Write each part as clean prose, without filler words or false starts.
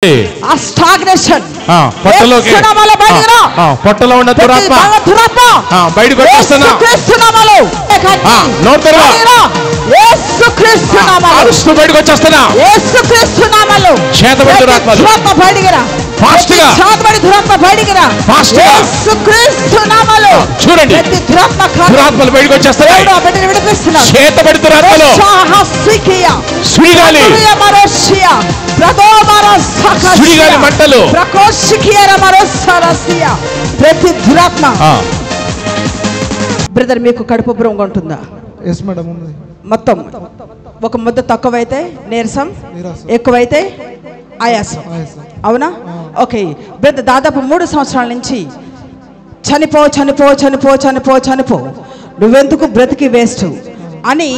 Stagnation పొట్టలోకి పొట్టలో ఉన్న దురాత్మ బయటకు వచ్చేస్తున్నా నోరు తెరవా అరుస్తూ బయటకు వచ్చేస్తున్నా చేతబడి దురాత్మ బయటికిరా ఫాస్ట్ గా చేతబడి దురాత్మ బయటికిరా ఫాస్ట్ గా యేసుక్రీస్తు నామములో చూడండి దురాత్మలు బయటకు వచ్చేస్తున్నాయి చేతబడి దురాత్మలు సుడిగాలి సుడిగాలి మంటలు ప్రతి దురాత్మ బ్రదర్ మీకు కడుపు బ్రోంగ ఉంటుందా? ఎస్ మేడం ఉంది. మొత్తం ఒక ముద్ద తక్కువైతే నీరసం, ఎక్కువైతే ఆయాసం, అవునా? ఓకే బ్రదర్, దాదాపు 3 సంవత్సరాల నుంచి చనిపో చనిపో చనిపో చనిపో చనిపో నువ్వెందుకు బ్రతికి వేస్ట్ అని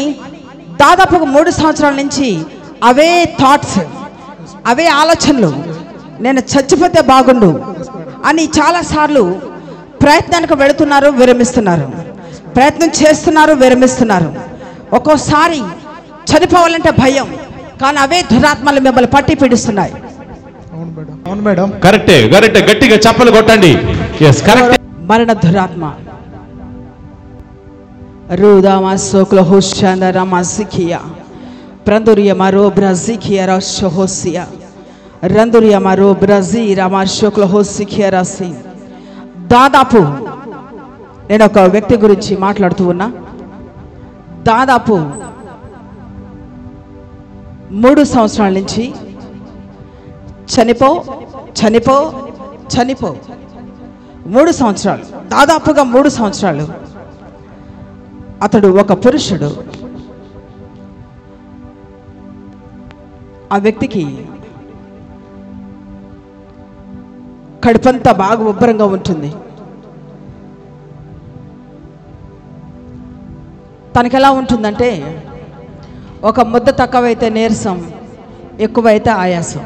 దాదాపు 3 సంవత్సరాల నుంచి అవే థాట్స్, అవే ఆలోచనలు, నేను చచ్చిపోతే బాగుండు అని చాలాసార్లు ప్రయత్నానికి వెళుతున్నారు, విరమిస్తున్నారు, ప్రయత్నం చేస్తున్నారు, విరమిస్తున్నారు. ఒక్కోసారి చనిపోవాలంటే భయం, కానీ అవే దురాత్మలు మిమ్మల్ని పట్టి పీడిస్తున్నాయి. అవును మేడం, కరెక్టే కరెక్టే, గట్టిగా చప్పలు కొట్టండి. yes correct. మరణ దురాత్మ రూదామా సోక్లో హుషాంద రామాసికియా ప్రందురియా మారో బ్రాజికియా రాషోసియా రందురియా మారో బ్రాజి రామా షోక్లో హోసికియా రాసి. దాదాపు నేను ఒక వ్యక్తి గురించి మాట్లాడుతూ ఉన్నా. దాదాపు 3 సంవత్సరాల నుంచి చనిపో చనిపో చనిపో 3 సంవత్సరాలు, దాదాపుగా 3 సంవత్సరాలు అతడు ఒక పురుషుడు. ఆ వ్యక్తికి కడుపంతా బాగా ఉబ్బరంగా ఉంటుంది. తనకి ఎలా ఉంటుందంటే, ఒక ముద్ద తక్కువైతే నీరసం, ఎక్కువైతే ఆయాసం,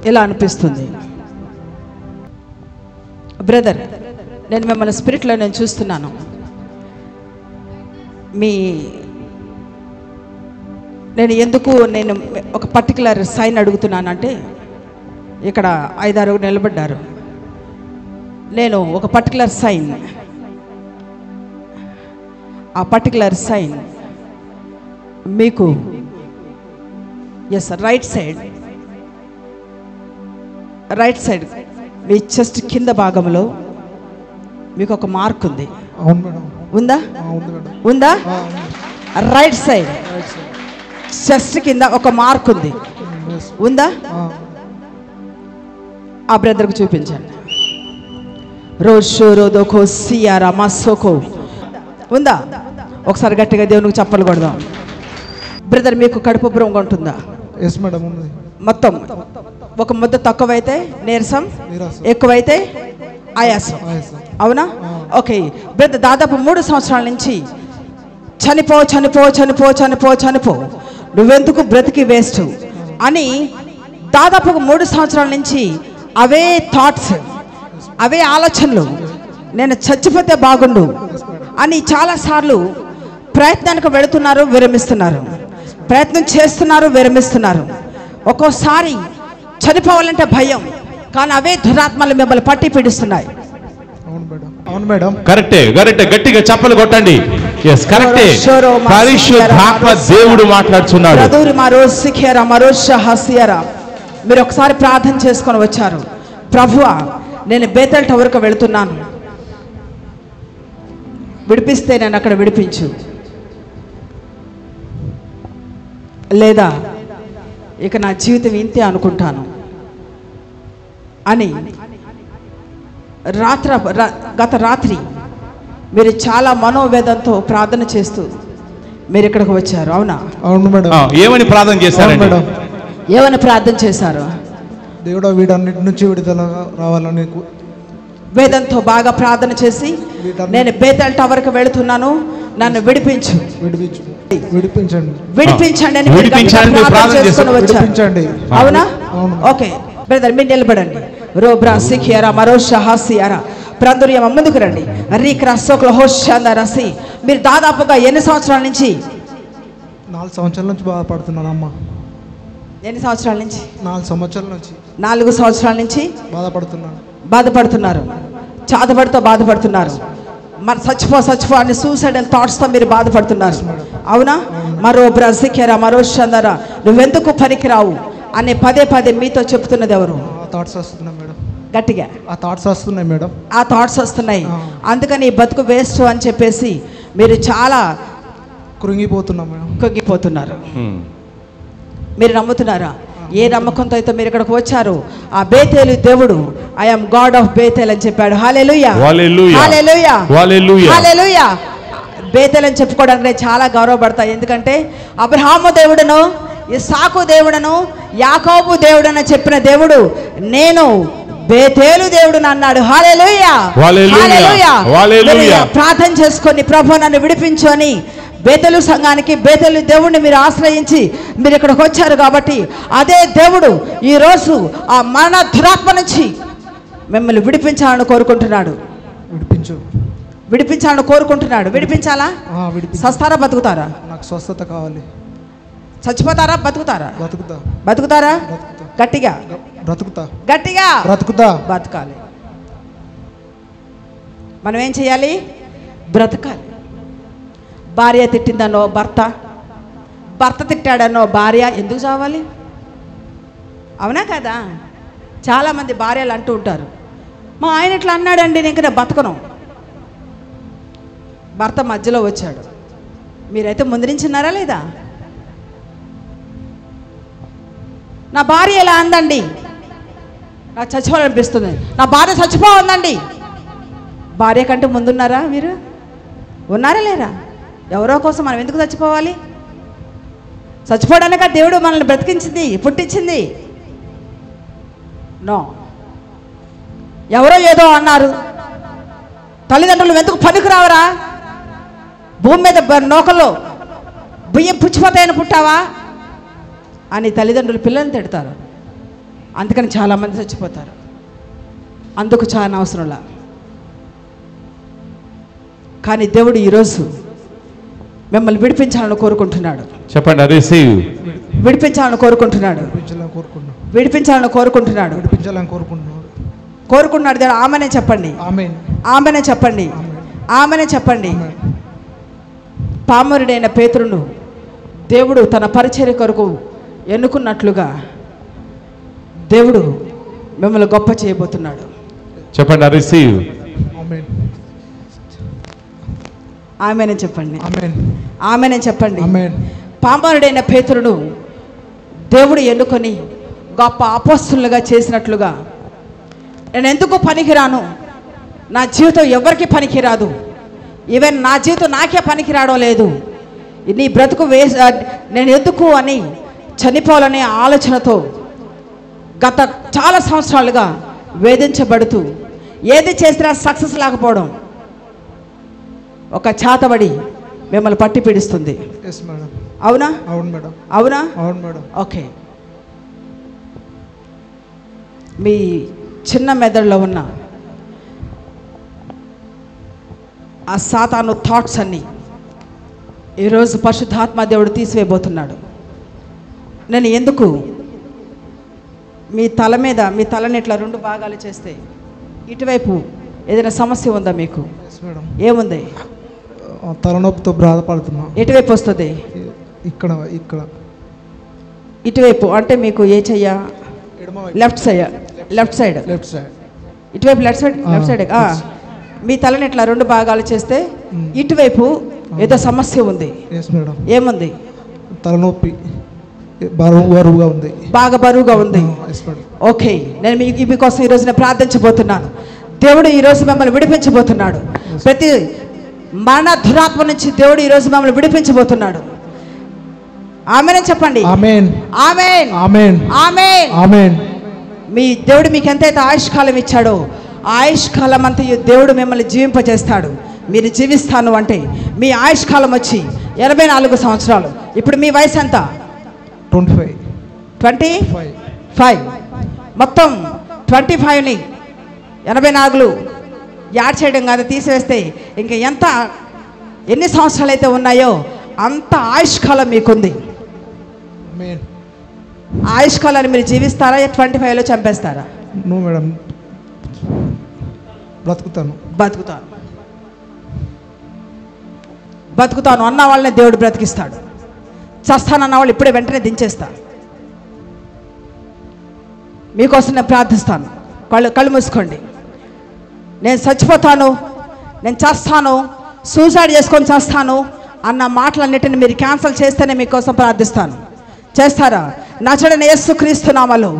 ఇలా అనిపిస్తుంది. బ్రదర్, నేను మిమ్మల్ని స్పిరిట్లో నేను చూస్తున్నాను. నేను ఎందుకు ఒక పర్టికులర్ సైన్ అడుగుతున్నానంటే, ఇక్కడ 5-6 నిలబడ్డారు. నేను ఒక పర్టికులర్ సైన్, ఆ పర్టికులర్ సైన్ మీకు ఎస్ రైట్ సైడ్ మీ చెస్ట్ కింద భాగంలో మీకు ఒక మార్క్ ఉంది. అవును మేడం. ఉందా? ఉందా? రైట్ సైడ్ చెస్ట్ కింద ఒక మార్క్ ఉంది. ఉందా? ఆ బ్రదర్కి చూపించండి. రోషో రోదోకో సియారా మస్సోకో ఉందా? ఒకసారి గట్టిగా దేవునికి చప్పలు కొడదాం. బ్రదర్, మీకు కడుపు బ్రోంగ ఉంటుందా? ఎస్ మేడం ఉంది. మొత్తం ఒక ముద్ద తక్కువైతే నీరసం, ఎక్కువైతే ఆయాసం, అవునా? ఓకే బ్రదర్, దాదాపు 3 సంవత్సరాల నుంచి చనిపో చనిపో చనిపో చనిపో చనిపో నువ్వెందుకు బ్రతికి వేస్ట్ అని దాదాపు 3 సంవత్సరాల నుంచి అవే థాట్స్, అవే ఆలోచనలు, నేను చచ్చిపోతే బాగుండు అని చాలాసార్లు ప్రయత్నానికి వెళుతున్నారు, విరమిస్తున్నారు, ప్రయత్నం చేస్తున్నారు, విరమిస్తున్నారు. ఒక్కోసారి చనిపోవాలంటే భయం, కానీ అవే దురాత్మలు మిమ్మల్ని పట్టి పీడిస్తున్నాయి. అవును మేడం, కరెక్టే కరెక్టే, గట్టిగా చప్పలు కొట్టండి. yes కరెక్టే, పరిశుద్ధాత్మ దేవుడు మాట్లాడుతున్నాడు. మీరు ఒకసారి ప్రార్థన చేసుకొని వచ్చారు, ప్రభువా నేను బేతల్ టవర్కి వెళుతున్నాను, విడిపిస్తే నేను అక్కడ విడిపించు, లేదా ఇక నా జీవితం ఇంతే అనుకుంటాను అని గత రాత్రి మీరు చాలా మనోవేదంతో ప్రార్థన చేస్తూ మీరు ఇక్కడికి వచ్చారు, అవునా? అవును మేడం. ఏమని ప్రార్థన చేశారు మేడం? ఏమని ప్రార్థన చేశారు? దేవుడా వీటన్నిటి నుంచి విడుదల రావాలని వేదంతో బాగా ప్రార్థన చేసి, నేను బేతల్ టవర్కి వెళుతున్నాను, నన్ను విడిపించు, విడిపించండి, విడిపించండి అని ప్రార్థన చేసుకొని వచ్చారు, అవునా? ఓకే బ్రదర్, మీరు నిలబడండి. రోబ్రా సికియారా మరోషా హాసియారా ప్రాందుర్యమ ముందుకు రండి. రీక్రాసోక్ల హోషాంద రసి. మీరు దాదాపుగా ఎన్ని సంవత్సరాల నుంచి? 4 సంవత్సరాల నుంచి బాధపడుతున్నాను అమ్మ. ఎన్ని సంవత్సరాల నుంచి? 4 సంవత్సరాల నుంచి. 4 సంవత్సరాల నుంచి బాధపడుతున్నారు. చాతబడితో బాధపడుతున్నారు. మరి చచ్చిపో అని సూసైడల్ థాట్స్తో మీరు బాధపడుతున్నారు. అవునా? మరో బ్రజికెరా మరో షందరా నువ్వెందుకు పనికిరావు అని పదే మీతో చెప్తున్నది ఎవరు? థాట్స్ వస్తున్నాయి మేడం. గట్టిగా ఆ థాట్స్ వస్తున్నాయి మేడం. ఆ థాట్స్ వస్తున్నాయి. అందుకని బతుకు వేస్ట్ అని చెప్పేసి మీరు చాలా కుంగిపోతున్నారు. మీరు నమ్ముతున్నారా? ఏ నమ్మకంతో అయితే మీరు ఇక్కడికి వచ్చారు, ఆ బేతేలు దేవుడు ఐఎమ్ గాడ్ ఆఫ్ బేతేల్ అని చెప్పాడు. హల్లెలూయా, హల్లెలూయా, హల్లెలూయా. బేతేల్ అని చెప్పుకోవడానికి నేను చాలా గౌరవపడతా. ఎందుకంటే అబ్రహాము దేవుడును, ఇస్సాకు దేవుడును, యాకోబు దేవుడని చెప్పిన దేవుడు నేను బేతేలు దేవుడు అన్నాడు. హల్లెలూయా, హల్లెలూయా. ప్రార్థన చేసుకొని ప్రభు నన్ను విడిపించు అని బేతేలు సంఘానికి, బేతేలు దేవుడిని మీరు ఆశ్రయించి మీరు ఇక్కడికి వచ్చారు. కాబట్టి అదే దేవుడు ఈరోజు ఆ మరణ దురాత్మ నుంచి మిమ్మల్ని విడిపించాలని కోరుకుంటున్నాడు. విడిపించాలని కోరుకుంటున్నాడు. విడిపించాలా? సస్తారా బతుకుతారా? నాకు స్వస్థత కావాలి. చచ్చిపోతారా? బతుకుతారా? బతుకుతారా? గట్టిగా గట్టిగా బతకాలి. మనం ఏం చేయాలి? బ్రతకాలి. భార్య తిట్టిందనో భర్త తిట్టాడనో భార్య ఎందుకు చావాలి? అవునా కదా? చాలామంది భార్యలు అంటూ ఉంటారు, మా ఆయన ఇట్లా అన్నాడండి నేను ఇంకా బతకను. భర్త మధ్యలో వచ్చాడు, మీరైతే ముందు నుంచి ఉన్నారా లేదా? నా భార్య ఎలా అందండి, నాకు చచ్చిపోవాలనిపిస్తుంది, నా భార్య చచ్చిపోవందండి. భార్య కంటే ముందున్నారా? మీరు ఉన్నారా లేరా? ఎవరో కోసం మనం ఎందుకు చచ్చిపోవాలి? చచ్చిపోవడానిక దేవుడు మనల్ని బ్రతికించింది, పుట్టించింది? నో. ఎవరో ఏదో అన్నారు, తల్లిదండ్రులు ఎందుకు పనికిరావరా, భూమి మీద నోకల్లో బియ్యం పుచ్చిపోతాయని పుట్టావా అని తల్లిదండ్రులు పిల్లల్ని తిడతారు. అందుకని చాలామంది చచ్చిపోతారు. అందుకు చాలా అవసరంలా. కానీ దేవుడు ఈరోజు మిమ్మల్ని విడిపించాలని కోరుకుంటున్నాడు. చెప్పండి, విడిపించాలని కోరుకుంటున్నాడు. విడిపించాలని కోరుకుంటున్నాడు. కోరుకుంటున్నాడు దేవుడు. ఆమెనే చెప్పండి, ఆమెనే చెప్పండి, ఆమెనే చెప్పండి. పామరుడైన పేతురును దేవుడు తన పరిచర్య కొరకు ఎన్నుకున్నట్లుగా దేవుడు మిమ్మల్ని గొప్ప చేయబోతున్నాడు. చెప్పండి, రిసీవ్. ఆమెనే చెప్పండి, ఆమెనే చెప్పండి. పామరుడైన పేతురును దేవుడు ఎన్నుకొని గొప్ప అపోస్తలుగా చేసినట్లుగా నేను ఎందుకు పనికిరాను, నా జీవితం ఎవరికి పనికిరాదు, ఈవెన్ నా జీవితం నాకే పనికిరావడం లేదు, నీ బ్రతుకు నేను ఎందుకు అని చనిపోవాలనే ఆలోచనతో గత చాలా సంవత్సరాలుగా వేధించబడుతూ ఏది చేసినా సక్సెస్ లేకపోవడం ఒక చాతబడి మిమ్మల్ని పట్టి పీడిస్తుంది. అవునా? అవునా? ఓకే. మీ చిన్న మెదడులో ఉన్న ఆ సాతాను థాట్స్ అన్నీ ఈరోజు పరిశుద్ధాత్మ దేవుడు తీసివేయబోతున్నాడు. నేను ఎందుకు మీ తలని ఇట్లా 2 భాగాలు చేస్తే ఇటువైపు ఏదైనా సమస్య ఉందా మీకు? ఏముంది? తలనొప్పితో బాధపడుతున్నా. ఎటువైపు వస్తుంది? ఇక్కడ ఇటువైపు అంటే మీకు ఏ చెయ్య? Left side. ఇటువైపు లెఫ్ట్ సైడ్. మీ తలని ఇట్లా 2 భాగాలు చేస్తే ఇటువైపు ఏదో సమస్య ఉంది. ఏముంది? తలనొప్పి బరువుగా ఉంది, బాగా బరువుగా ఉంది. ఓకే, నేను మీకోసం ఈరోజు నేను ప్రార్థించబోతున్నాను. దేవుడు ఈరోజు మిమ్మల్ని విడిపించబోతున్నాడు. ప్రతి మరణ దురాత్మ నుంచి దేవుడు ఈరోజు మిమ్మల్ని విడిపించబోతున్నాడు. ఆమేన్ చెప్పండి. ఆమేన్, ఆమేన్, ఆమేన్, ఆమేన్, ఆమేన్. మీ దేవుడు మీకు ఎంతైతే ఆయుష్కాలం ఇచ్చాడో ఆయుష్కాలం అంతా దేవుడు మిమ్మల్ని జీవింపజేస్తాడు. మీరు జీవిస్తాను అంటే మీ ఆయుష్కాలం వచ్చి 84 సంవత్సరాలు. ఇప్పుడు మీ వయసు ఎంత? 25. మొత్తం 25ని 84 యాడ్ చేయడం కాదు, తీసివేస్తే ఇంకా ఎన్ని సంవత్సరాలు అయితే ఉన్నాయో అంత ఆయుష్కాలం మీకుంది. ఆయుష్కాలాన్ని మీరు జీవిస్తారా 25లో చంపేస్తారా? నువ్వు మేడం బతుకుతాను అన్న వాళ్ళని దేవుడు బ్రతికిస్తాడు. చస్తానన్న వాళ్ళు ఇప్పుడే వెంటనే దించేస్తాను. మీకోసం నేను ప్రార్థిస్తాను. కళ్ళు మూసుకోండి. నేను చచ్చిపోతాను, నేను చేస్తాను, సూసైడ్ చేసుకొని చేస్తాను అన్న మాటలన్నిటిని మీరు క్యాన్సిల్ చేస్తేనే మీకోసం ప్రార్థిస్తాను. చేస్తారా? నజరేయుడైన యేసుక్రీస్తు నామములో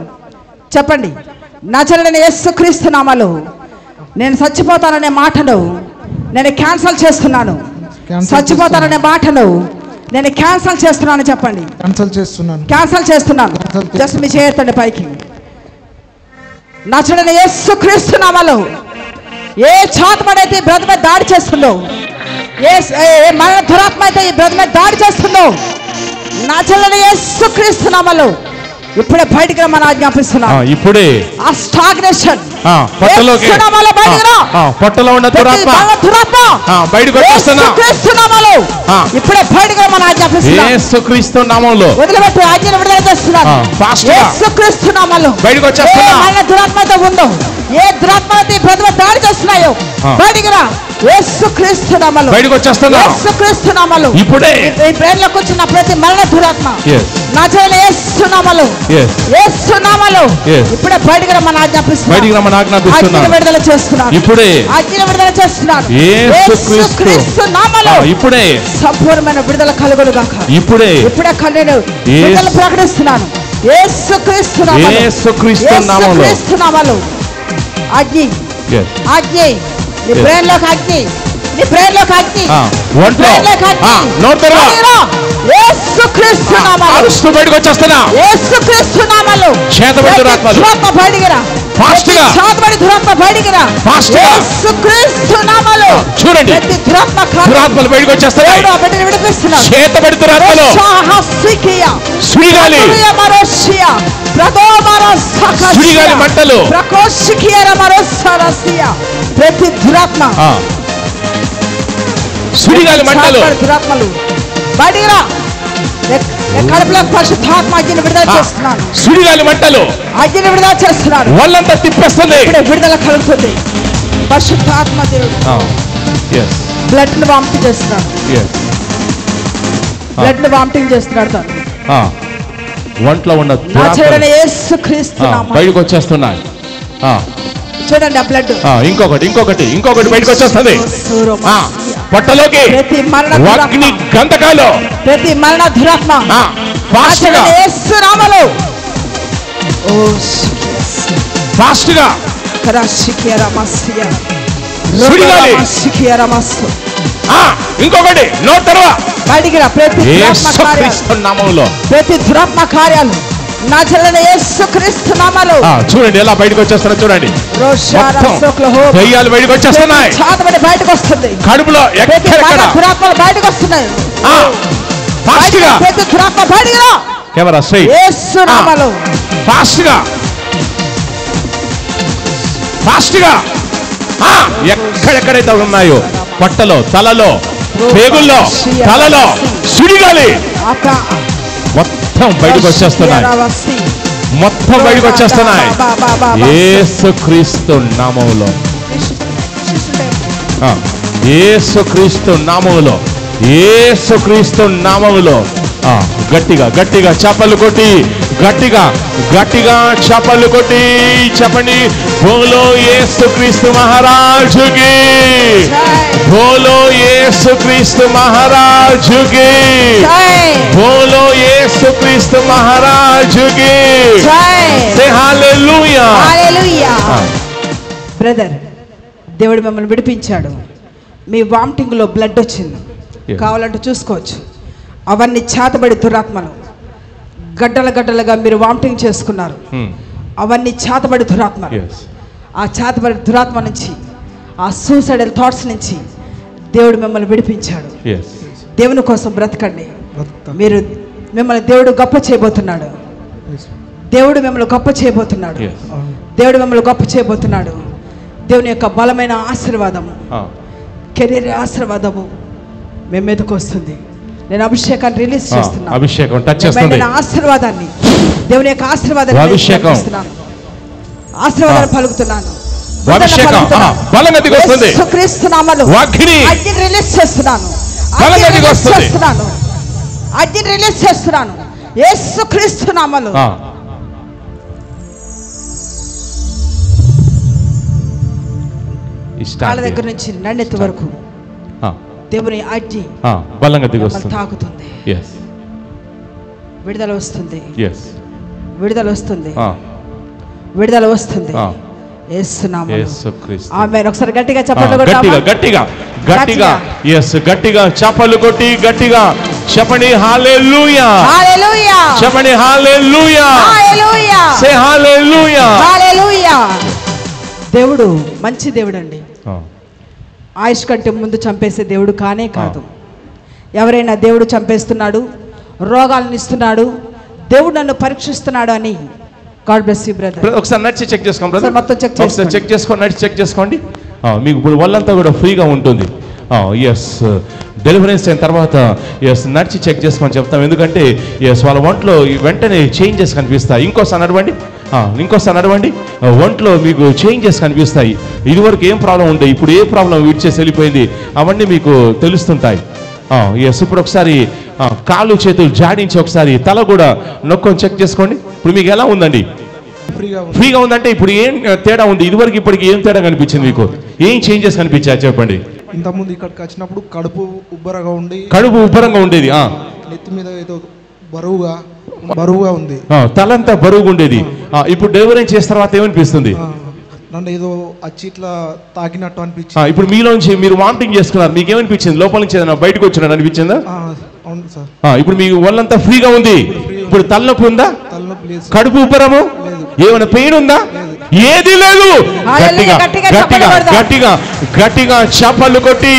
చెప్పండి. నజరేయుడైన యేసుక్రీస్తు నామములో నేను చచ్చిపోతాననే మాటను నేను క్యాన్సిల్ చేస్తున్నాను. చచ్చిపోతాననే మాటను నేను క్యాన్సిల్ చేస్తున్నాను. చెప్పండి. క్యాన్సిల్ చేస్తున్నాను. జస్ట్ మీ చేయొద్దండి పైకి. నజరేయుడైన యేసుక్రీస్తు నామములో ఏ చాతమడైతే ఈ బ్రదర్ మీద దాడి చేస్తుందో, ఏ మరణ దురాత్మ అయితే ఈ బ్రదర్ మీద దాడి చేస్తుందో, నజరేయుడైన యేసుక్రీస్తు నామములో ఇప్పుడే బయటికి రమ్మని ఆజ్ఞాపిస్తున్నాను. ఇప్పుడే ఆ స్టాగ్నేషన్ పొట్టలోకి పొట్టలో ఉన్న దురాత్మ బయటికి వచ్చేస్తున్నా. ఇప్పుడే బయటికి రమ్మని ఆజ్ఞాపిస్తున్నాను. యేసుక్రీస్తు నామములో వదిలిపెట్టు. ఆజ్ఞను విడుదల చేస్తున్నాను. యేసుక్రీస్తు నామములో బయటికి వచ్చేస్తున్నా. ఏ దురాత్మ అయితే ఉందో, ఏ దురాత్మ అయితే ప్రతిమ దాడి చేస్తున్నాయో బయటికి రా. యేసుక్రీస్తు నామములో బయటికి వచ్చేస్తున్నా. యేసుక్రీస్తు నామములో ఇప్పుడే ఈ బ్రెయిన్లోకి వచ్చిన ప్రతి మరణ దురాత్మ నజరేయుడైన యేసు నామములో, యేసు నామములో ఇప్పుడే బయటికి రమ్మని ఆజ్ఞాపిస్తున్నాను. విడుదల చేస్తున్నాను. ఇప్పుడే ఆజ్ఞను విడుదల చేస్తున్నాను. యేసుక్రీస్తు నామములో ఇప్పుడే సంపూర్ణమైన విడుదల కలుగును గాక. ఇప్పుడే కన్నును విడుదల ప్రకటిస్తున్నాను. యేసుక్రీస్తు నామములో, యేసుక్రీస్తు నామములో అగ్ని, అగ్ని నీ బ్రెయిన్లోకి అగ్ని, నీ బ్రెయిన్లోకి అగ్ని, యేసుక్రీస్తు నామములో బయటకు వచ్చేస్తున్నా. యేసుక్రీస్తు నామములో దురాత్మ బయటికి రా. శాతపడి దురాత్మ బయటికి రా. యేసుక్రీస్తు నామములో చూడండి. ప్రతి దురాత్మలు బయటకు వచ్చేస్తాయి. బిడ్డని విడిపిస్తున్నా. చేతబడి దురాత్మలు సుడిగాలి మరోషియా ప్రదోమర సుడిగాలి మంటలు ప్రకోషికియర మరోసరసియా ప్రతి దురాత్మ సుడిగాలి మంటలు దురాత్మలు బయటికి రా. కడుపులో పరిశుద్ధాత్మ అగ్నిని విడుదల చేస్తున్నాను. సుడిగాలి మంటలు అగ్నిని విడుదల చేస్తున్నాను. వాళ్ళంతా తిప్పేస్తుంది. విడుదల కలుగుతుంది. పరిశుద్ధాత్మ దేవుడు బ్లడ్ ను వామిటింగ్ చేస్తున్నాడు. బ్లడ్ ను వామిటింగ్ చేస్తున్నాడు. ఒంట్లో ఉన్న నజరేయుడైన యేసుక్రీస్తు నామములో బయటకు వచ్చేస్తున్నాయి. చూడండి ఆ బ్లడ్. ఇంకొకటి బయటకు వచ్చేస్తుంది. పొట్టలోకి ప్రతి మరణ అగ్ని గంధకాలు, ప్రతి మరణ దురాత్మ యేసు నామములో ఫాస్ట్ గా ఇంకొకటి నోట్ తెరవ బయటికి రా. ప్రతి దురాత్మ కార్యాలు నజరేయుడైన యేసుక్రీస్తు నామములో చూడండి ఎలా బయటకు వచ్చేస్తారో చూడండి. దయ్యాలు బయటకు వచ్చేస్తున్నాయి. చాతబడి బయటకు వస్తుంది. కడుపులో ఎక్కడెక్కడ దురాత్మలు బయటకు వస్తున్నాయి. ఫాస్ట్ గా ప్రతి దురాత్మ బయటికి రా. Camera straight. యేసు నామములో ఫాస్ట్ గా ఎక్కడెక్కడైతే ఉన్నాయో పొట్టలో, తలలో, పేగుల్లో, తలలో సుడిగాలి మొత్తం బయటకు వచ్చేస్తున్నాయి. యేసుక్రీస్తు నామములో, యేసుక్రీస్తు నామములో, యేసుక్రీస్తు నామములో గట్టిగా చప్పలు కొట్టి, గట్టిగా చప్పలు కొట్టి చెప్పండి. బోలో యేసుక్రీస్తు మహారాజుకి, బోలో యేసుక్రీస్తు మహారాజుకి, బోలో యేసుక్రీస్తు మహారాజుకి. హల్లెలూయా. బ్రదర్, దేవుడు మిమ్మల్ని విడిపించాడు. మీ వామిటింగ్ లో బ్లడ్ వచ్చింది. కావాలంటే చూసుకోవచ్చు. అవన్నీ చేతబడి దురాత్మలు గడ్డలుగా మీరు వామిటింగ్ చేసుకున్నారు. అవన్నీ చేతబడి దురాత్మలు. ఆ చేతబడి దురాత్మ నుంచి, ఆ సూసైడల్ థాట్స్ నుంచి దేవుడు మిమ్మల్ని విడిపించాడు. దేవుని కోసం బ్రతకండి. మీరు మిమ్మల్ని దేవుడు గొప్ప చేయబోతున్నాడు. దేవుడు మిమ్మల్ని గొప్ప చేయబోతున్నాడు. దేవుడు మిమ్మల్ని గొప్ప చేయబోతున్నాడు. దేవుని యొక్క బలమైన ఆశీర్వాదము, కెరీర్ ఆశీర్వాదము మీ మీదకు వస్తుంది. నేను అభిషేకాన్ని రిలీజ్ చేస్తున్నాను. అభిషేకం టచ్ చేస్తుంది. ఆశీర్వాదాన్ని, దేవుని యొక్క ఆశీర్వాదాన్ని అభిషేకం ఆశీర్వాదాన్ని పలుకుతున్నాను. అభిషేకం బలంగా దిగి వస్తుంది. యేసుక్రీస్తు నామములో అగ్ని రిలీజ్ చేస్తున్నాను. బలంగా దిగి వస్తుంది. అగ్ని రిలీజ్ చేస్తున్నాను యేసుక్రీస్తు నామములో. కాళ్ళ దగ్గర నుంచి నన్నెత్తి వరకు దేవుని అగ్ని బలంగా దిగి వస్తుంది. తాకుతుంది. విడుదల వస్తుంది. విడుదల వస్తుంది. విడుదల వస్తుంది. యేసు నామములో ఆమేన్. ఒకసారి గట్టిగా చప్పట్లు కొట్టామా? గట్టిగా గట్టిగా గట్టిగా చప్పట్లు కొట్టి గట్టిగా చెప్పండి హల్లెలూయా. హల్లెలూయా. చెప్పండి హల్లెలూయా. హల్లెలూయా. సే హల్లెలూయా. హల్లెలూయా. దేవుడు మంచి దేవుడు అండి. ఆయుష్ కంటే ముందు చంపేసే దేవుడు కానే కాదు. ఎవరైనా దేవుడు చంపేస్తున్నాడు, రోగాలను ఇస్తున్నాడు, దేవుడు నన్ను పరీక్షిస్తున్నాడు అని, గాడ్ బ్లెస్ యు బ్రదర్. ఒకసారి నడిచి చెక్ చేసుకోండి బ్రదర్. మొత్తం చెక్ చేసుకోండి. చెక్ చేసుకోండి, నడిచి చెక్ చేసుకోండి. మీకు ఇప్పుడు వాళ్ళంతా కూడా ఫ్రీగా ఉంటుంది. డెలివరెన్స్ అయిన తర్వాత నడిచి చెక్ చేసుకొని చెప్తాం. ఎందుకంటే వాళ్ళ ఒంట్లో వెంటనే చేంజెస్ కనిపిస్తాయి. ఇంకోసారి నడవండి. ఒంట్లో మీకు చేంజెస్ కనిపిస్తాయి. ఇదివరకు ఏం ప్రాబ్లం ఉండే, ఇప్పుడు ఏ ప్రాబ్లం విడిచేసి వెళ్ళిపోయింది, అవన్నీ మీకు తెలుస్తుంటాయి. ఇప్పుడు ఒకసారి కాళ్ళు చేతులు జాడించి ఒకసారి తల కూడా నొక్కొని చెక్ చేసుకోండి. ఇప్పుడు మీకు ఎలా ఉందండి? ఫ్రీగా ఉందంటే ఇప్పుడు ఏం తేడా ఉంది? ఇదివరకు ఇప్పటికి ఏం తేడా కనిపించింది మీకు? ఏం చేంజెస్ కనిపించాయి చెప్పండి. ఇంతకుముందు ఇక్కడికి వచ్చినప్పుడు కడుపు ఉబ్బరంగా ఉండేది. నెత్తి మీద ఏదో బరువుగా ఉంది. తలంతా బరువుగా ఉండేది. ఇప్పుడు డెలివరీ చేసిన తర్వాత ఏమనిపిస్తుంది? నన్ను ఏదో అచ్చి ఇట్లా తాకినట్టు అనిపించింది. ఇప్పుడు మీలోంచి మీరు వామిటింగ్ చేసుకున్నారు, మీకు ఏమనిపించింది? లోపల నుంచి ఏదైనా బయటకు వచ్చినట్టు అనిపించిందా? అవును సార్. ఇప్పుడు మీ ఒళ్ళంతా ఫ్రీగా ఉంది. ఇప్పుడు తలనొప్పి ఉందా? కడుపు ఉబ్బరము ఏమైనా పెయిన్ ఉందా? ఏది లేదు. గట్టిగా చప్పట్లు కొట్టి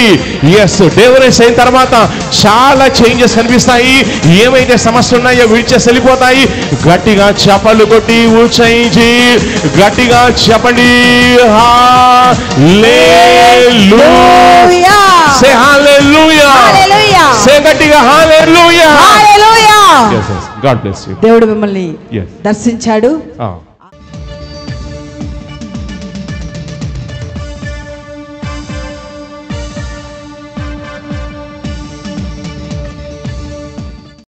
డెలివరీస్ అయిన తర్వాత చాలా చేంజెస్ కనిపిస్తాయి. ఏమైతే సమస్యలు ఉన్నాయో విడిచేసి వెళ్ళిపోతాయి. గట్టిగా చప్పట్లు కొట్టి ఉచ్చరించి గట్టిగా చెప్పండి హల్లెలూయా. సే హల్లెలూయా. సే గట్టిగా hallelujah. Hallelujah. God bless you. దేవుడు మిమ్మల్ని దర్శించాడు.